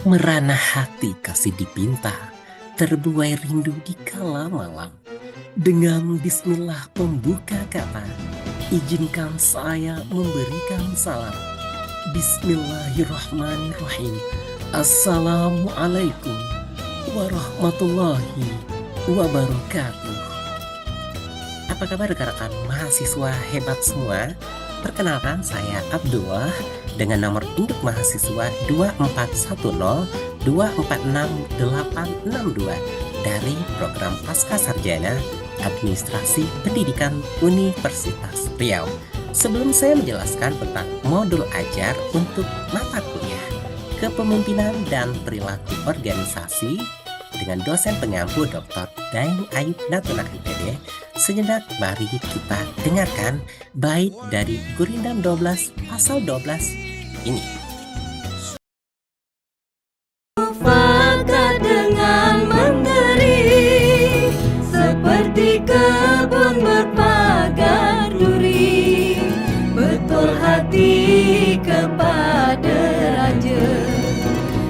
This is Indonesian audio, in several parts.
Merana hati kasih dipinta, terbuai rindu di kala malam. Dengan bismillah pembuka kata, izinkan saya memberikan salam. Bismillahirrahmanirrahim. Assalamualaikum warahmatullahi wabarakatuh. Apa kabar rekan-rekan mahasiswa hebat semua? Perkenalkan, saya Abdullah dengan nomor induk mahasiswa 2410246862 dari program Pasca Sarjana Administrasi Pendidikan Universitas Riau. Sebelum saya menjelaskan tentang modul ajar untuk mata kuliah Kepemimpinan dan Perilaku Organisasi dengan dosen pengampu Dr. Daeng Ayub Natuna MPD, sejenak mari kita dengarkan bait dari Gurindam 12 pasal 12 ini. Fakat dengan mengering seperti kebun berpagar duri, betul hati kepada raja,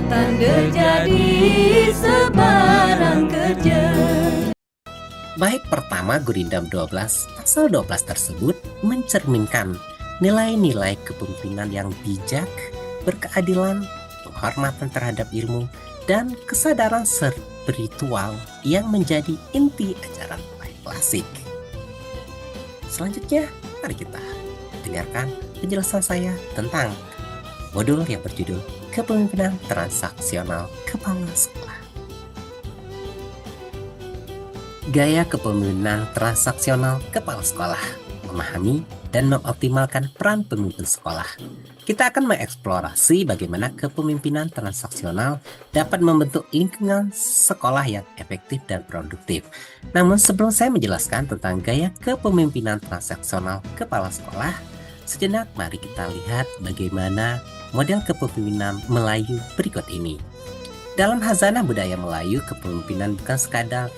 tanda jadi sebarang kerja. Bait pertama Gurindam 12 pasal 12 tersebut mencerminkan nilai-nilai kepemimpinan yang bijak, berkeadilan, penghormatan terhadap ilmu, dan kesadaran spiritual yang menjadi inti ajaran baik klasik. Selanjutnya, mari kita dengarkan penjelasan saya tentang modul yang berjudul Kepemimpinan Transaksional Kepala Sekolah. Gaya kepemimpinan transaksional kepala sekolah, memahami dan mengoptimalkan peran pemimpin sekolah. Kita akan mengeksplorasi bagaimana kepemimpinan transaksional dapat membentuk lingkungan sekolah yang efektif dan produktif. Namun sebelum saya menjelaskan tentang gaya kepemimpinan transaksional kepala sekolah, sejenak mari kita lihat bagaimana model kepemimpinan Melayu berikut ini. Dalam Khazanah Budaya Melayu, kepemimpinan bukan sekadar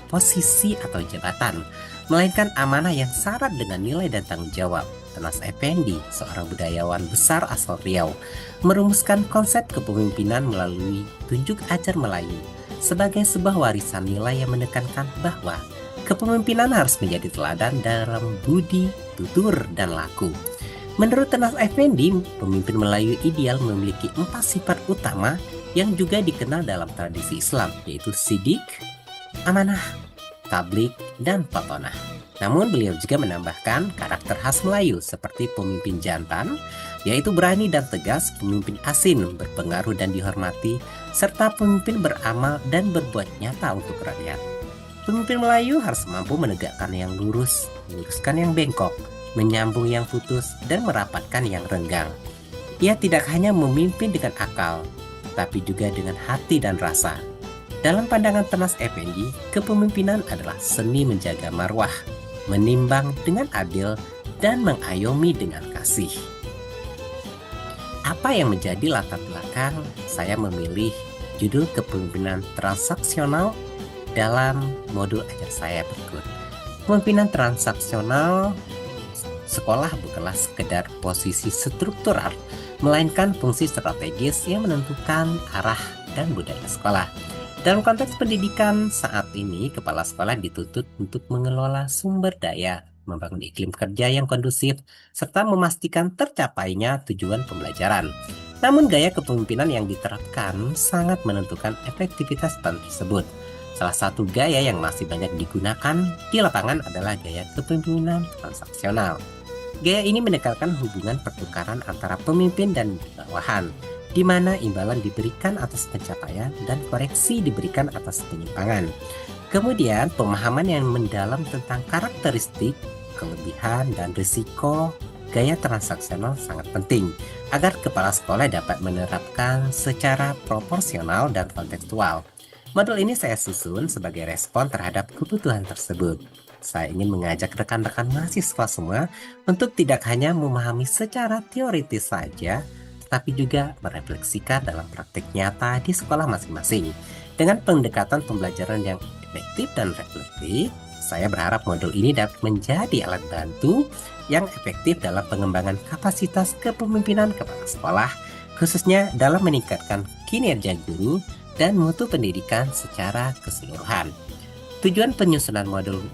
posisi atau jabatan, melainkan amanah yang syarat dengan nilai dan tanggung jawab. Tenas Effendi, seorang budayawan besar asal Riau, merumuskan konsep kepemimpinan melalui tunjuk ajar Melayu sebagai sebuah warisan nilai yang menekankan bahwa kepemimpinan harus menjadi teladan dalam budi, tutur, dan laku. Menurut Tenas Effendi, pemimpin Melayu ideal memiliki 4 sifat utama yang juga dikenal dalam tradisi Islam, yaitu sidik, amanah, tablik, dan patonah. Namun beliau juga menambahkan karakter khas Melayu seperti pemimpin jantan, yaitu berani dan tegas, pemimpin asin, berpengaruh dan dihormati, serta pemimpin beramal dan berbuat nyata untuk rakyat. Pemimpin Melayu harus mampu menegakkan yang lurus, meluruskan yang bengkok, menyambung yang putus, dan merapatkan yang renggang. Ia tidak hanya memimpin dengan akal, tapi juga dengan hati dan rasa. Dalam pandangan Tenas Effendi, kepemimpinan adalah seni menjaga marwah, menimbang dengan adil, dan mengayomi dengan kasih. Apa yang menjadi latar belakang saya memilih judul kepemimpinan transaksional dalam modul ajar saya berikut? Kepemimpinan transaksional sekolah bukanlah sekedar posisi struktural, melainkan fungsi strategis yang menentukan arah dan budaya sekolah. Dalam konteks pendidikan saat ini, kepala sekolah dituntut untuk mengelola sumber daya, membangun iklim kerja yang kondusif, serta memastikan tercapainya tujuan pembelajaran. Namun gaya kepemimpinan yang diterapkan sangat menentukan efektivitas plan tersebut. Salah satu gaya yang masih banyak digunakan di lapangan adalah gaya kepemimpinan transaksional. Gaya ini menekankan hubungan pertukaran antara pemimpin dan bawahan, di mana imbalan diberikan atas pencapaian dan koreksi diberikan atas penyimpangan. Kemudian, pemahaman yang mendalam tentang karakteristik, kelebihan, dan risiko gaya transaksional sangat penting agar kepala sekolah dapat menerapkan secara proporsional dan kontekstual. Modul ini saya susun sebagai respon terhadap kebutuhan tersebut. Saya ingin mengajak rekan-rekan mahasiswa semua untuk tidak hanya memahami secara teoritis saja, tapi juga merefleksikan dalam praktik nyata di sekolah masing-masing. Dengan pendekatan pembelajaran yang efektif dan reflektif, saya berharap modul ini dapat menjadi alat bantu yang efektif dalam pengembangan kapasitas kepemimpinan kepala sekolah khususnya dalam meningkatkan kinerja guru dan mutu pendidikan secara keseluruhan. Tujuan penyusunan modul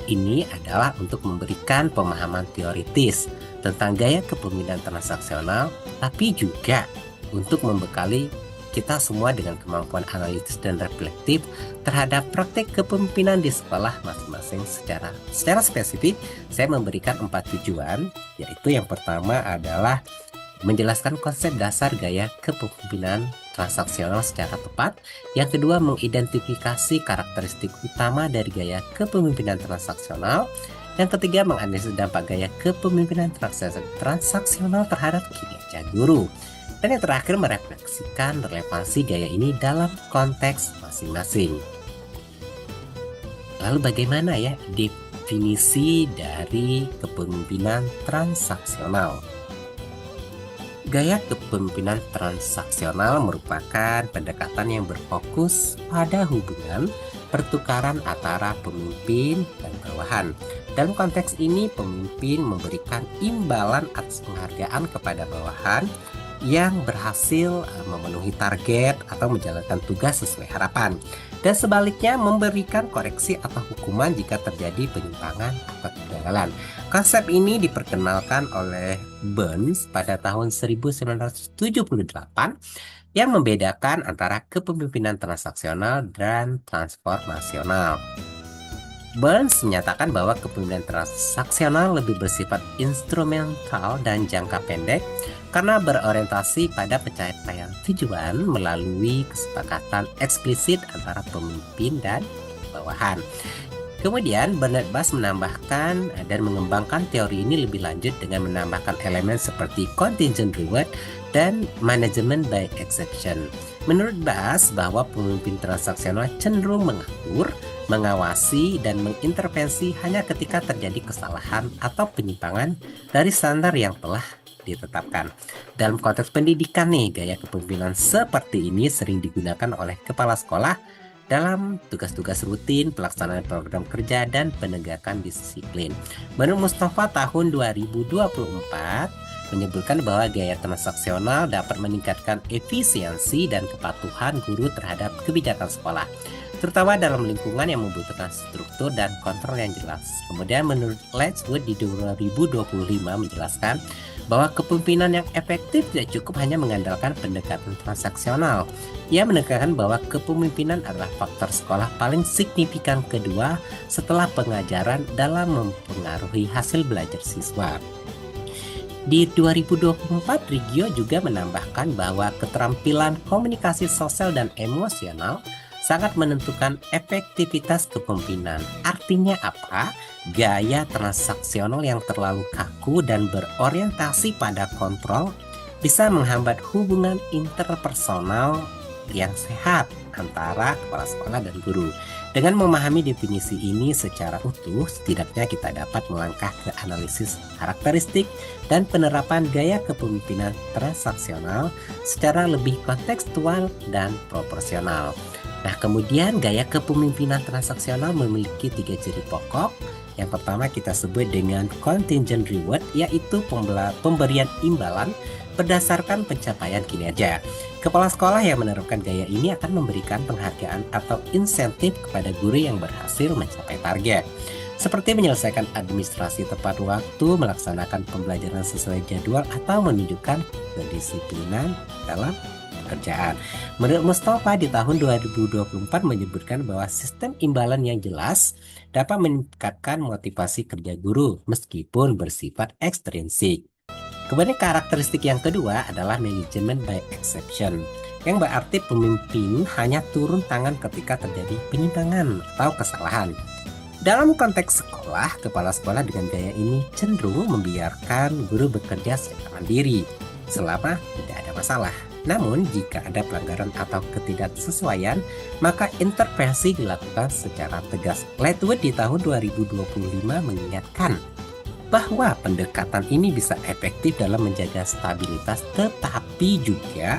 ini adalah untuk memberikan pemahaman teoritis tentang gaya kepemimpinan transaksional, tapi juga untuk membekali kita semua dengan kemampuan analitis dan reflektif terhadap praktik kepemimpinan di sekolah masing-masing. Secara spesifik, saya memberikan 4 tujuan, yaitu yang pertama adalah menjelaskan konsep dasar gaya kepemimpinan transaksional secara tepat. Yang kedua, mengidentifikasi karakteristik utama dari gaya kepemimpinan transaksional. Yang ketiga, menganalisis dampak gaya kepemimpinan transaksional terhadap kinerja guru. Dan yang terakhir, merefleksikan relevansi gaya ini dalam konteks masing-masing. Lalu bagaimana ya definisi dari kepemimpinan transaksional? Gaya kepemimpinan transaksional merupakan pendekatan yang berfokus pada hubungan pertukaran antara pemimpin dan bawahan. Dalam konteks ini, pemimpin memberikan imbalan atas penghargaan kepada bawahan yang berhasil memenuhi target atau menjalankan tugas sesuai harapan, dan sebaliknya memberikan koreksi atau hukuman jika terjadi penyimpangan atau kegagalan. Konsep ini diperkenalkan oleh Burns pada tahun 1978 yang membedakan antara kepemimpinan transaksional dan transformasional. Burns menyatakan bahwa kepemimpinan transaksional lebih bersifat instrumental dan jangka pendek karena berorientasi pada pencapaian tujuan melalui kesepakatan eksplisit antara pemimpin dan bawahan. Kemudian Bernard Bass menambahkan dan mengembangkan teori ini lebih lanjut dengan menambahkan elemen seperti contingent reward dan management by exception. Menurut Bass, bahwa pemimpin transaksional cenderung mengatur, mengawasi, dan mengintervensi hanya ketika terjadi kesalahan atau penyimpangan dari standar yang telah ditetapkan. Dalam konteks pendidikan nih, gaya kepemimpinan seperti ini sering digunakan oleh kepala sekolah dalam tugas-tugas rutin, pelaksanaan program kerja, dan penegakan disiplin. Menurut Mustafa, tahun 2024 menyebutkan bahwa gaya transaksional dapat meningkatkan efisiensi dan kepatuhan guru terhadap kebijakan sekolah, terutama dalam lingkungan yang membutuhkan struktur dan kontrol yang jelas. Kemudian menurut Letchwood di 2025 menjelaskan bahwa kepemimpinan yang efektif tidak cukup hanya mengandalkan pendekatan transaksional. Ia menekankan bahwa kepemimpinan adalah faktor sekolah paling signifikan kedua setelah pengajaran dalam mempengaruhi hasil belajar siswa. Di 2024, Riggio juga menambahkan bahwa keterampilan komunikasi sosial dan emosional sangat menentukan efektivitas kepemimpinan. Artinya apa? Gaya transaksional yang terlalu kaku dan berorientasi pada kontrol bisa menghambat hubungan interpersonal yang sehat antara kepala sekolah dan guru. Dengan memahami definisi ini secara utuh, setidaknya kita dapat melangkah ke analisis karakteristik dan penerapan gaya kepemimpinan transaksional secara lebih kontekstual dan proporsional. Nah, kemudian gaya kepemimpinan transaksional memiliki 3 ciri pokok. Yang pertama kita sebut dengan contingent reward, yaitu pemberian imbalan berdasarkan pencapaian kinerja. Kepala sekolah yang menerapkan gaya ini akan memberikan penghargaan atau insentif kepada guru yang berhasil mencapai target, seperti menyelesaikan administrasi tepat waktu, melaksanakan pembelajaran sesuai jadwal, atau menunjukkan kedisiplinan dalam pekerjaan. Menurut Mustafa, di tahun 2024 menyebutkan bahwa sistem imbalan yang jelas dapat meningkatkan motivasi kerja guru meskipun bersifat ekstrinsik. Kemudian karakteristik yang kedua adalah management by exception, yang berarti pemimpin hanya turun tangan ketika terjadi penyimpangan atau kesalahan. Dalam konteks sekolah, kepala sekolah dengan gaya ini cenderung membiarkan guru bekerja secara mandiri selama tidak ada masalah. Namun jika ada pelanggaran atau ketidaksesuaian, maka intervensi dilakukan secara tegas. Letchwood di tahun 2025 mengingatkan bahwa pendekatan ini bisa efektif dalam menjaga stabilitas, tetapi juga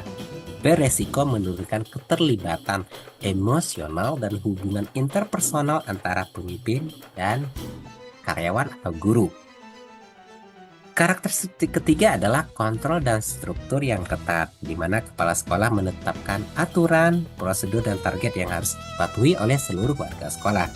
beresiko menurunkan keterlibatan emosional dan hubungan interpersonal antara pemimpin dan karyawan atau guru. Karakteristik ketiga adalah kontrol dan struktur yang ketat, di mana kepala sekolah menetapkan aturan, prosedur, dan target yang harus dipatuhi oleh seluruh warga sekolah.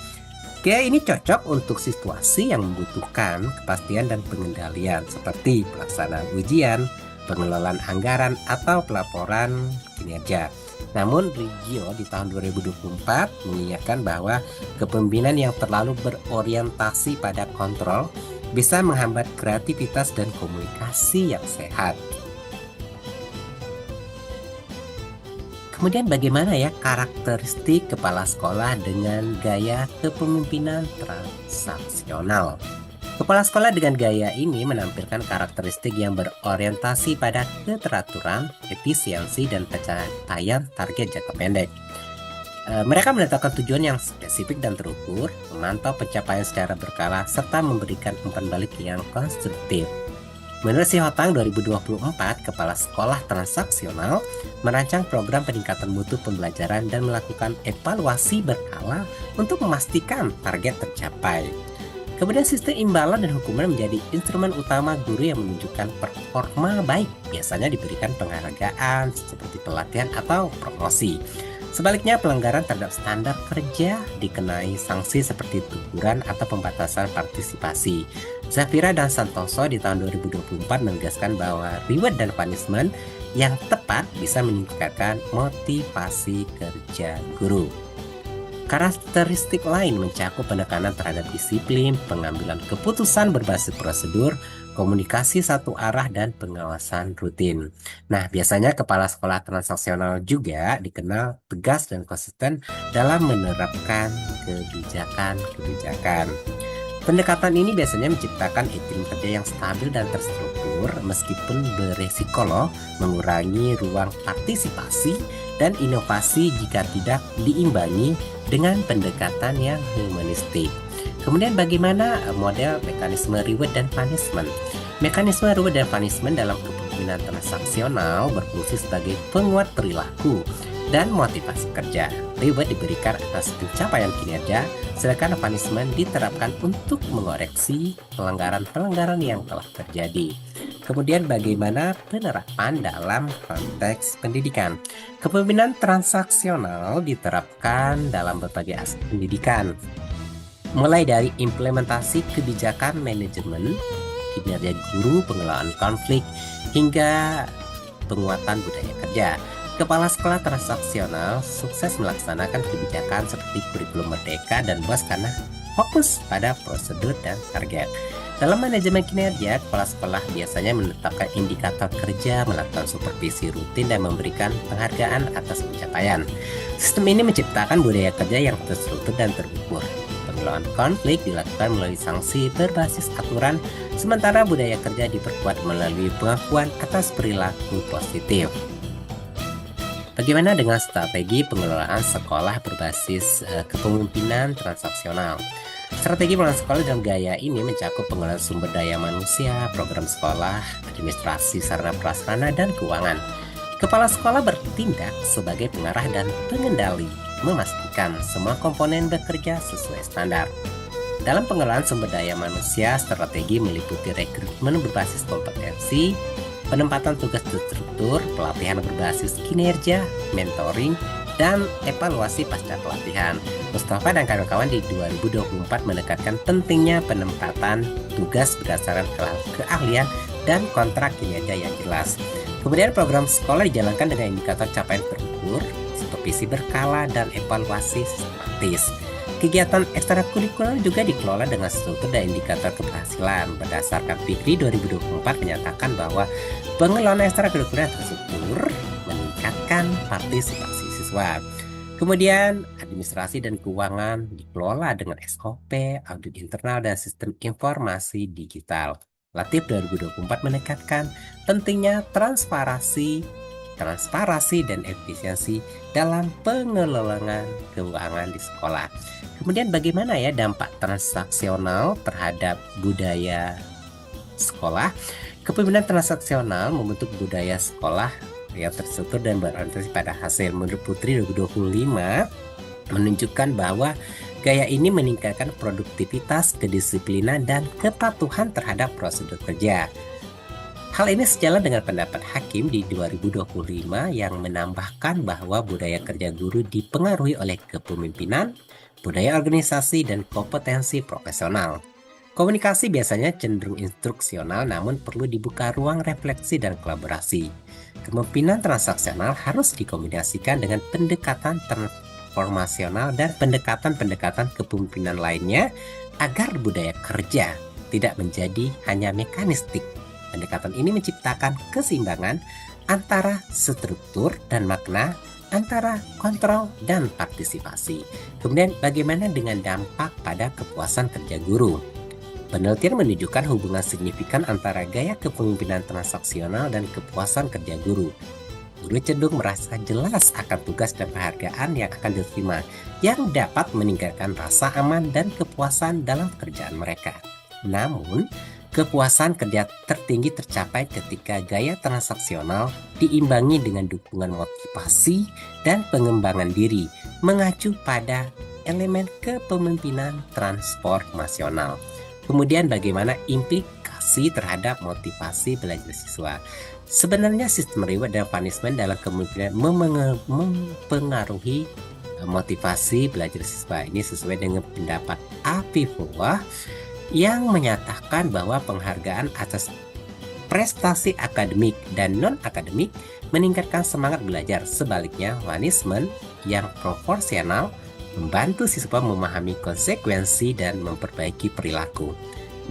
Gaya ini cocok untuk situasi yang membutuhkan kepastian dan pengendalian, seperti pelaksanaan ujian, pengelolaan anggaran, atau pelaporan kinerja. Namun Reggio di tahun 2024 mengingatkan bahwa kepemimpinan yang terlalu berorientasi pada kontrol bisa menghambat kreativitas dan komunikasi yang sehat. Kemudian bagaimana ya karakteristik kepala sekolah dengan gaya kepemimpinan transaksional? Kepala sekolah dengan gaya ini menampilkan karakteristik yang berorientasi pada keteraturan, efisiensi, dan pencapaian target jangka pendek. Mereka menetapkan tujuan yang spesifik dan terukur, memantau pencapaian secara berkala, serta memberikan umpan balik yang konstruktif. Menurut Sihotang 2024, kepala sekolah transaksional merancang program peningkatan mutu pembelajaran dan melakukan evaluasi berkala untuk memastikan target tercapai. Kemudian sistem imbalan dan hukuman menjadi instrumen utama guru yang menunjukkan performa baik, biasanya diberikan penghargaan seperti pelatihan atau promosi. Sebaliknya, pelanggaran terhadap standar kerja dikenai sanksi seperti teguran atau pembatasan partisipasi. Zafira dan Santoso di tahun 2024 menegaskan bahwa reward dan punishment yang tepat bisa meningkatkan motivasi kerja guru. Karakteristik lain mencakup penekanan terhadap disiplin, pengambilan keputusan berbasis prosedur, komunikasi satu arah, dan pengawasan rutin. Nah, biasanya kepala sekolah transaksional juga dikenal tegas dan konsisten dalam menerapkan kebijakan-kebijakan. Pendekatan ini biasanya menciptakan iklim kerja yang stabil dan terstruktur, meskipun beresiko mengurangi ruang partisipasi dan inovasi jika tidak diimbangi dengan pendekatan yang humanistik. Kemudian bagaimana model mekanisme reward dan punishment? Mekanisme reward dan punishment dalam kepemimpinan transaksional berfungsi sebagai penguat perilaku dan motivasi kerja. Reward diberikan atas pencapaian kinerja, sedangkan punishment diterapkan untuk mengoreksi pelanggaran-pelanggaran yang telah terjadi. Kemudian bagaimana penerapan dalam konteks pendidikan? Kepemimpinan transaksional diterapkan dalam berbagai aspek pendidikan, mulai dari implementasi kebijakan manajemen, kinerja guru, pengelolaan konflik, hingga penguatan budaya kerja. Kepala sekolah transaksional sukses melaksanakan kebijakan seperti kurikulum merdeka dan BOS karena fokus pada prosedur dan target. Dalam manajemen kinerja, kepala sekolah biasanya menetapkan indikator kerja, melakukan supervisi rutin, dan memberikan penghargaan atas pencapaian. Sistem ini menciptakan budaya kerja yang terstruktur dan terukur. Pengelolaan konflik dilakukan melalui sanksi berbasis aturan, sementara budaya kerja diperkuat melalui pengakuan atas perilaku positif. Bagaimana dengan strategi pengelolaan sekolah berbasis kepemimpinan transaksional? Strategi pengelolaan sekolah dalam gaya ini mencakup pengelolaan sumber daya manusia, program sekolah, administrasi sarana prasarana, dan keuangan. Kepala sekolah bertindak sebagai pengarah dan pengendali, memastikan semua komponen bekerja sesuai standar. Dalam pengelolaan sumber daya manusia, strategi meliputi rekrutmen berbasis kompetensi, penempatan tugas terstruktur, pelatihan berbasis kinerja, mentoring, dan evaluasi pasca pelatihan. Mustafa dan kawan-kawan di 2024 menekankan pentingnya penempatan tugas berdasarkan keahlian dan kontrak kinerja yang jelas. Kemudian program sekolah dijalankan dengan indikator capaian terukur, supervisi berkala, dan evaluasi sistematis. Kegiatan ekstrakurikuler juga dikelola dengan struktur dan indikator keberhasilan. Berdasarkan Fikri 2024 menyatakan bahwa pengelolaan ekstrakurikuler terstruktur meningkatkan partisipasi siswa. Kemudian administrasi dan keuangan dikelola dengan SOP, audit internal, dan sistem informasi digital. Latif 2024 menekankan pentingnya transparansi dan efisiensi dalam pengelolaan keuangan di sekolah. Kemudian bagaimana ya dampak transaksional terhadap budaya sekolah? Kepemimpinan transaksional membentuk budaya sekolah yang terstruktur dan berorientasi pada hasil. Menurut Putri 2025 menunjukkan bahwa gaya ini meningkatkan produktivitas, kedisiplinan, dan kepatuhan terhadap prosedur kerja. Hal ini sejalan dengan pendapat Hakim di 2025 yang menambahkan bahwa budaya kerja guru dipengaruhi oleh kepemimpinan, budaya organisasi, dan kompetensi profesional. Komunikasi biasanya cenderung instruksional, namun perlu dibuka ruang refleksi dan kolaborasi. Kepemimpinan transaksional harus dikombinasikan dengan pendekatan transformasional dan pendekatan-pendekatan kepemimpinan lainnya agar budaya kerja tidak menjadi hanya mekanistik. Pendekatan ini menciptakan keseimbangan antara struktur dan makna, antara kontrol dan partisipasi. Kemudian bagaimana dengan dampak pada kepuasan kerja guru? Penelitian menunjukkan hubungan signifikan antara gaya kepemimpinan transaksional dan kepuasan kerja guru. Guru cenderung merasa jelas akan tugas dan penghargaan yang akan diterima, yang dapat meningkatkan rasa aman dan kepuasan dalam pekerjaan mereka. Namun, kepuasan kerja tertinggi tercapai ketika gaya transaksional diimbangi dengan dukungan motivasi dan pengembangan diri, mengacu pada elemen kepemimpinan transformasional. Kemudian bagaimana implikasi terhadap motivasi belajar siswa? Sebenarnya sistem reward dan punishment dalam kepemimpinan mempengaruhi motivasi belajar siswa. Ini sesuai dengan pendapat Afifullah yang menyatakan bahwa penghargaan atas prestasi akademik dan non-akademik meningkatkan semangat belajar. Sebaliknya, punishment yang proporsional membantu siswa memahami konsekuensi dan memperbaiki perilaku.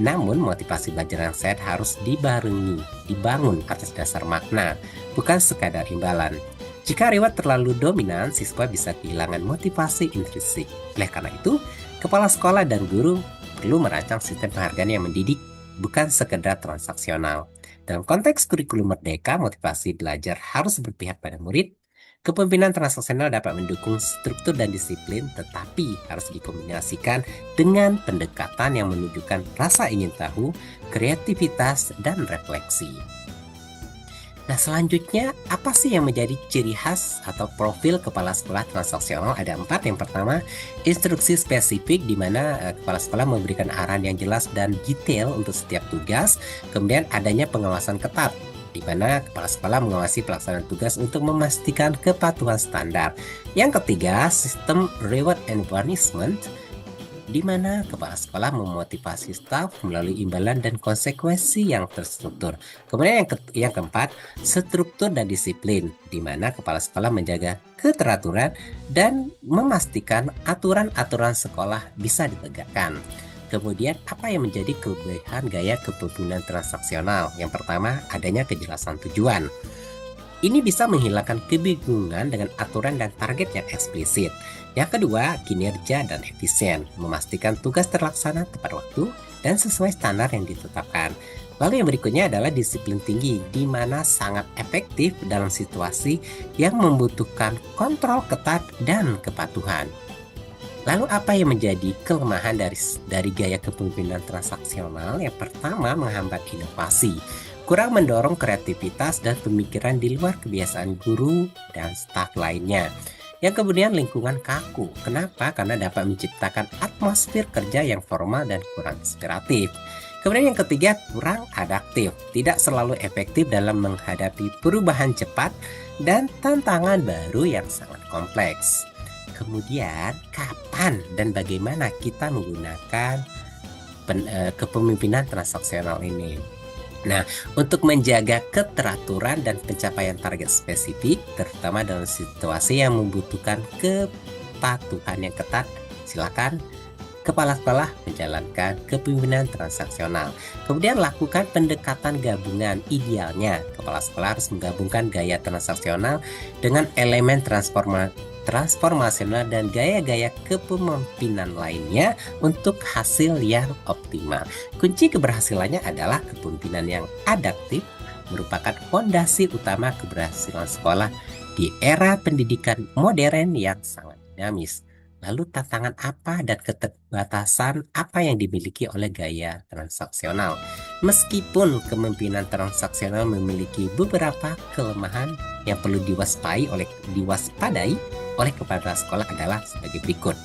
Namun, motivasi belajar yang sehat harus dibangun atas dasar makna, bukan sekadar imbalan. Jika reward terlalu dominan, siswa bisa kehilangan motivasi intrinsik. Oleh karena itu, kepala sekolah dan guru perlu merancang sistem penghargaan yang mendidik, bukan sekedar transaksional. Dalam konteks kurikulum merdeka, motivasi belajar harus berpihak pada murid. Kepemimpinan transaksional dapat mendukung struktur dan disiplin, tetapi harus dikombinasikan dengan pendekatan yang menunjukkan rasa ingin tahu, kreativitas, dan refleksi. Nah, selanjutnya apa sih yang menjadi ciri khas atau profil kepala sekolah transaksional? Ada 4. Yang pertama, instruksi spesifik, di mana kepala sekolah memberikan arahan yang jelas dan detail untuk setiap tugas. Kemudian adanya pengawasan ketat, di mana kepala sekolah mengawasi pelaksanaan tugas untuk memastikan kepatuhan standar. Yang ketiga, sistem reward and punishment, di mana kepala sekolah memotivasi staf melalui imbalan dan konsekuensi yang terstruktur. Kemudian yang keempat, struktur dan disiplin, di mana kepala sekolah menjaga keteraturan dan memastikan aturan-aturan sekolah bisa ditegakkan. Kemudian apa yang menjadi kelebihan gaya kepemimpinan transaksional? Yang pertama, adanya kejelasan tujuan. Ini bisa menghilangkan kebingungan dengan aturan dan target yang eksplisit. Yang kedua, kinerja dan efisien, memastikan tugas terlaksana tepat waktu dan sesuai standar yang ditetapkan. Lalu yang berikutnya adalah disiplin tinggi, di mana sangat efektif dalam situasi yang membutuhkan kontrol ketat dan kepatuhan. Lalu apa yang menjadi kelemahan dari gaya kepemimpinan transaksional? Yang pertama, menghambat inovasi, kurang mendorong kreativitas dan pemikiran di luar kebiasaan guru dan staf lainnya. Yang kemudian, lingkungan kaku. Kenapa? Karena dapat menciptakan atmosfer kerja yang formal dan kurang inspiratif. Kemudian yang ketiga, kurang adaptif, tidak selalu efektif dalam menghadapi perubahan cepat dan tantangan baru yang sangat kompleks. Kemudian, kapan dan bagaimana kita menggunakan kepemimpinan transaksional ini? Nah, untuk menjaga keteraturan dan pencapaian target spesifik, terutama dalam situasi yang membutuhkan kepatuhan yang ketat, silakan kepala sekolah menjalankan kepemimpinan transaksional. Kemudian lakukan pendekatan gabungan. Idealnya, kepala sekolah harus menggabungkan gaya transaksional dengan elemen transformasional dan gaya-gaya kepemimpinan lainnya untuk hasil yang optimal. Kunci keberhasilannya adalah kepemimpinan yang adaptif, merupakan fondasi utama keberhasilan sekolah di era pendidikan modern yang sangat dinamis. Lalu tantangan apa dan keterbatasan apa yang dimiliki oleh gaya transaksional? Meskipun kepemimpinan transaksional memiliki beberapa kelemahan, yang perlu diwaspadai oleh kepala sekolah adalah sebagai berikut.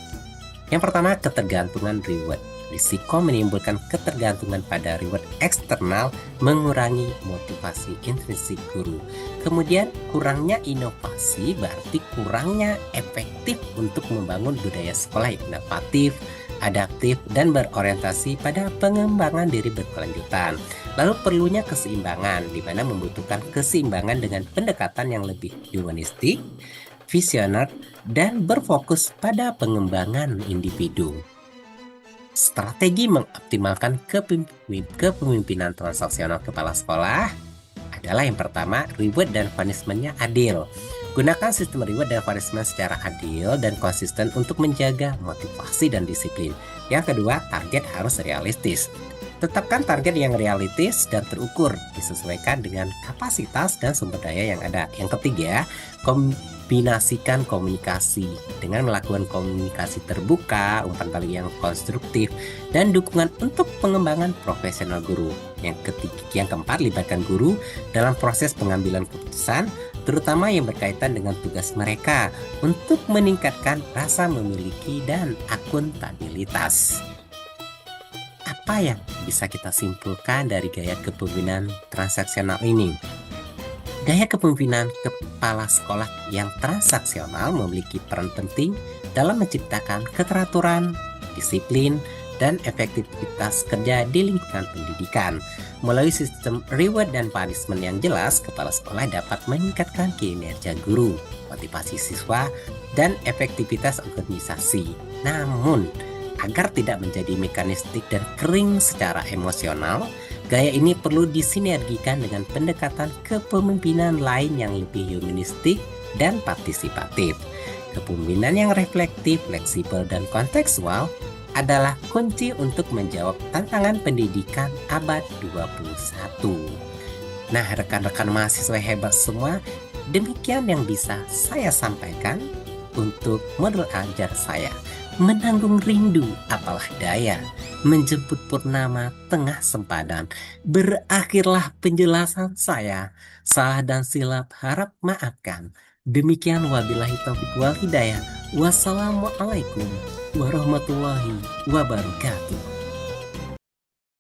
Yang pertama, ketergantungan reward. Risiko menimbulkan ketergantungan pada reward eksternal mengurangi motivasi intrinsik guru. Kemudian, kurangnya inovasi berarti kurangnya efektif untuk membangun budaya sekolah yang inovatif, adaptif, dan berorientasi pada pengembangan diri berkelanjutan. Lalu perlunya keseimbangan, di mana membutuhkan keseimbangan dengan pendekatan yang lebih humanistik, visioner, dan berfokus pada pengembangan individu. Strategi mengoptimalkan kepemimpinan transaksional kepala sekolah adalah yang pertama, reward dan punishment-nya adil. Gunakan sistem reward dan punishment secara adil dan konsisten untuk menjaga motivasi dan disiplin. Yang kedua, target harus realistis. Tetapkan target yang realistis dan terukur, disesuaikan dengan kapasitas dan sumber daya yang ada. Yang ketiga, kombinasikan komunikasi dengan melakukan komunikasi terbuka, umpan balik yang konstruktif, dan dukungan untuk pengembangan profesional guru. Yang keempat, libatkan guru dalam proses pengambilan keputusan, terutama yang berkaitan dengan tugas mereka untuk meningkatkan rasa memiliki dan akuntabilitas. Apa yang bisa kita simpulkan dari gaya kepemimpinan transaksional ini? Gaya kepemimpinan kepala sekolah yang transaksional memiliki peran penting dalam menciptakan keteraturan, disiplin, dan efektivitas kerja di lingkungan pendidikan. Melalui sistem reward dan punishment yang jelas, kepala sekolah dapat meningkatkan kinerja guru, motivasi siswa, dan efektivitas organisasi. Namun, agar tidak menjadi mekanistik dan kering secara emosional, gaya ini perlu disinergikan dengan pendekatan kepemimpinan lain yang lebih humanistik dan partisipatif. Kepemimpinan yang reflektif, fleksibel, dan kontekstual adalah kunci untuk menjawab tantangan pendidikan abad 21. Nah, rekan-rekan mahasiswa hebat semua, demikian yang bisa saya sampaikan untuk modul ajar saya. Menanggung rindu apalah daya, menjemput purnama tengah sempadan. Berakhirlah penjelasan saya, salah dan silap harap maafkan. Demikian wabillahi taufiq wal hidayah. Wassalamualaikum warahmatullahi wabarakatuh.